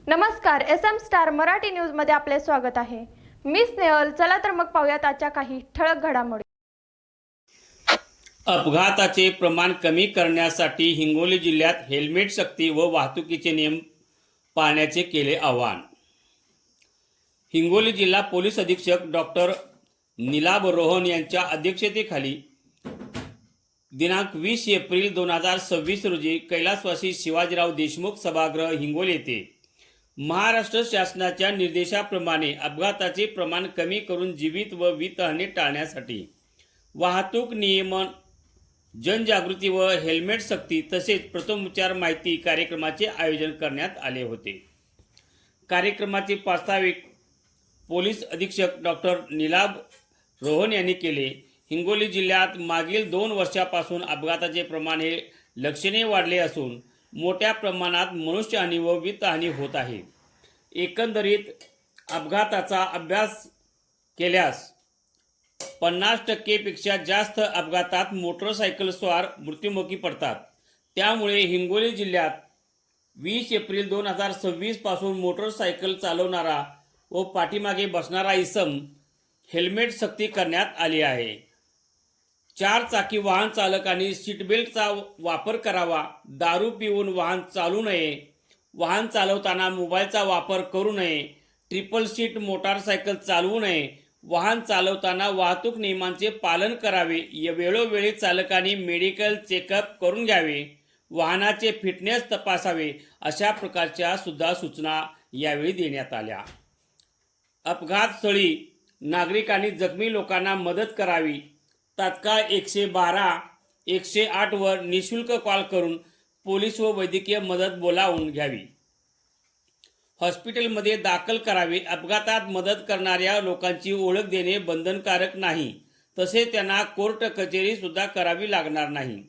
नमस्कार, SM star Marathi news मध्ये आपले स्वागत आहे। मी स्नेहल। चला तर मग पाहूयात आजच्या काही ठळक घडामोडी। अपघाताचे प्रमाण कमी करण्यासाठी हिंगोली जिल्ह्यात हेल्मेट सक्ती व वाहतुकीचे नियम पाळण्याचे केले आवाहन। हिंगोली जिल्हा पोलीस अधीक्षक डॉक्टर नीलाभ रोहन यांच्या अध्यक्षतेखाली दिनांक 20 एप्रिल 2026 रोजी कैलासवासी शिवाजीराव देशमुख सभागृह हिंगोली येथे महाराष्ट्र शासनाच्या निर्देशाप्रमाणे अपघाताचे प्रमाण कमी करून जीवित व वित्तहानी टाळण्यासाठी वाहतूक नियमन, जनजागृती व हेल्मेट सक्ती तसेच प्रथमोपचार माहिती कार्यक्रमाचे आयोजन करण्यात आले होते। कार्यक्रमाचे प्रास्ताविक पोलीस अधीक्षक डॉक्टर नीलाभ रोहन यांनी केले। हिंगोली जिल्ह्यात मागील 2 वर्षापासून अपघाताचे प्रमाण हे लक्षणीय वाढले असून मोठ्या प्रमाणात मनुष्यहानी व वित्तहानी होत आहे। एकंदरीत अपघाताचा अभ्यास केल्यास 50% पेक्षा जास्त अपघातात मोटरसायकल स्वार मृत्युमुखी पडतात। त्यामुळे हिंगोली जिल्ह्यात 20 एप्रिल 2026 पासून मोटरसायकल चालवणारा व पाठीमागे बसणारा इसम हेल्मेट सक्ती करण्यात आली आहे। 4 चाकी वाहन चालकांनी सीटबेल्टचा वापर करावा, दारू पिऊन वाहन चालवू नये, वाहन चालवताना मोबाईलचा वापर करू नये, ट्रिपल सीट मोटारसायकल चालवू नये, वाहन चालवताना वाहतूक नियमांचे पालन करावे, वेळोवेळी चालकांनी मेडिकल चेकअप करून घ्यावे, वाहनाचे फिटनेस तपासावे अशा प्रकारच्या सुद्धा सूचना यावेळी देण्यात आल्या। अपघात स्थळी नागरिकांनी जखमी लोकांना मदत करावी, तात्काळ 112, 108 वर निशुल्क कॉल करून पोलीस व वैद्यकीय मदत बोलावून घ्यावी, हॉस्पिटलमध्ये दाखल करावे। अपघातात मदत करणाऱ्या लोकांची ओळख देणे बंधनकारक नाही, तसेच त्यांना कोर्ट कचेरी सुद्धा करावी लागणार नाही।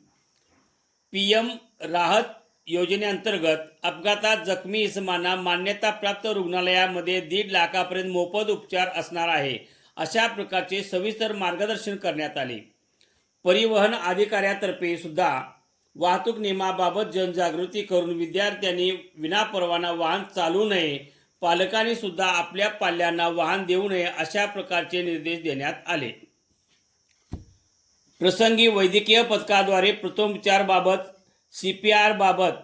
PM राहत योजनेअंतर्गत अपघातात जखमी इसमांना मान्यताप्राप्त रुग्णालयामध्ये 1.5 लाखापर्यंत मोफत उपचार असणार आहे, अशा प्रकारचे सविस्तर मार्गदर्शन करण्यात आले। परिवहन अधिकाऱ्यातर्फे सुद्धा वाहतूक नियमाबाबत जनजागृती करून विद्यार्थ्यांनी विनापरवाना वाहन चालवू नये, पालकांनी सुद्धा आपल्या पाल्यांना वाहन देऊ नये अशा प्रकारचे निर्देश देण्यात आले। प्रसंगी वैद्यकीय पथकाद्वारे प्रथमोपचाराबाबत CPR बाबत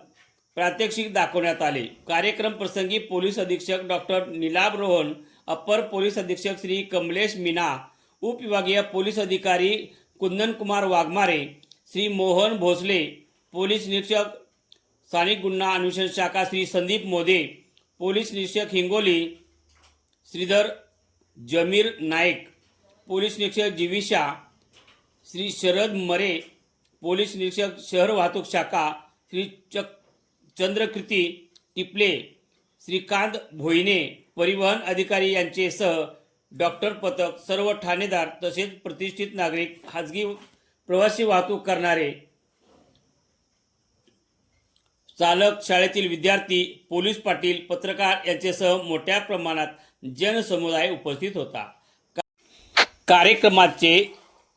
प्रात्यक्षिक दाखवण्यात आले। कार्यक्रम प्रसंगी पोलीस अधीक्षक डॉक्टर नीलाभ रोहन, अप्पर पोलीस अधीक्षक श्री कमलेश मीना, उपविभागीय पोलीस अधिकारी कुंदनकुमार वाघमारे, श्री मोहन भोसले, पोलीस निरीक्षक स्थानिक गुन्हा अन्वेषण शाखा श्री संदीप मोदे, पोलीस निरीक्षक हिंगोली श्रीधर जमीर नाईक, पोलीस निरीक्षक जिविशा श्री शरद मरे, पोलीस निरीक्षक शहर वाहतूक शाखा श्री चंद्रकृती टिपले, श्रीकांत भोईने, परिवहन अधिकारी यांचेसह डॉक्टर पथक, सर्व ठाणेदार तसेच प्रतिष्ठित नागरिक, खाजगी प्रवासी वाहतूक करणारे चालक, शाळेतील विद्यार्थी, पोलीस पाटील, पत्रकार यांच्यासह मोठ्या प्रमाणात जनसमुदाय उपस्थित होता। कार्यक्रमाचे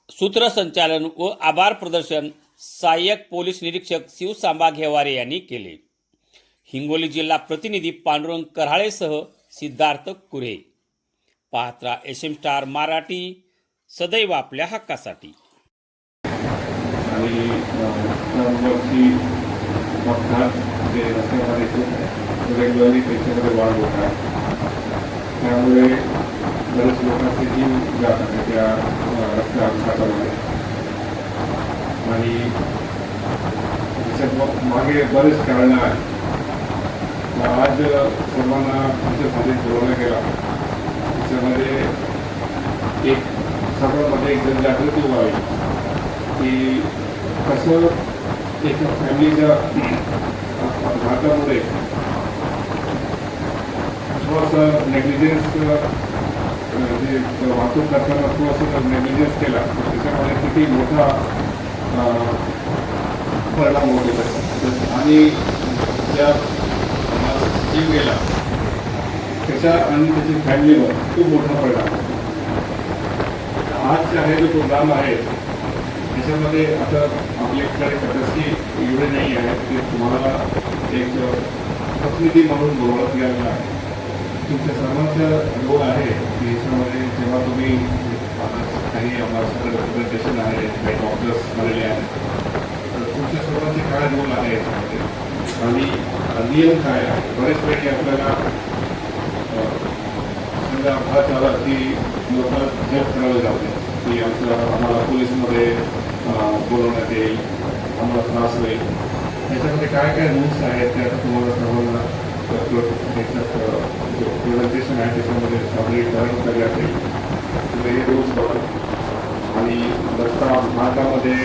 सूत्रसंचालन व आभार प्रदर्शन सहाय्यक पोलीस निरीक्षक शिवसांबा घेवारे यांनी केले। हिंगोली जिल्हा प्रतिनिधी पांडुरंग कराळेसह सिद्धार्थ कुरे। पाहत रहा SM स्टार मराठी, सदैव आपल्या हक्कासाठी। रेग्युलरली त्याच्यामध्ये वाढ होत आहे, त्यामुळे बरेच लोकांचे जीव जात आहे त्या रस्ते अपघातामध्ये। आणि त्याच्यात मागे बरेच कारणं आहेत। आज सर्वांना आमच्यामध्ये बोलवलं गेला, त्याच्यामध्ये एक सर्वांमध्ये एक जनजागृती व्हावी की कसं एका फॅमिलीच्या अपघातामुळे थोडंसं नेग्लिजन्स, जे वाहतूक करताना थोडंसं नेग्लिजन्स केला त्याच्यामध्ये किती मोठा परिणाम होत होता आणि त्या जीव गेला त्याच्या आणि त्याची फॅमिलीवर खूप मोठा परिणाम। आज जे आहे जो प्रोग्राम आहे त्याच्यामध्ये आता आपल्याकडे कॅपॅसिटी एवढी नाही आहे की तुम्हाला एक प्रतिनिधी म्हणून बोलवण्यात गेलेला आहे. तुमच्या सर्वांचा रोल आहे की याच्यामध्ये जेव्हा तुम्ही आता काही आम्हाला सगळं रिप्रेझेंटेशन आहे, काही डॉक्टर्स आलेले आहेत, तर तुमच्या सर्वांचे काय रोल आहे याच्यामध्ये आणि नियम काय आहे. बरेचपैकी आपल्याला समजा अपघात झाला की लोक हेल्प करायला जाते की आम्हाला पोलीसमध्ये बोलवण्यात येईल, आम्हाला त्रास होईल. त्याच्यामध्ये काय काय रूल्स आहेत ते आता तुम्हाला सर्वांना प्रेझेंटेशन आहे त्याच्यामध्ये सादरीकरण करण्यात येईल. तुम्ही हे रूल्स बघा आणि रस्ता मार्गामध्ये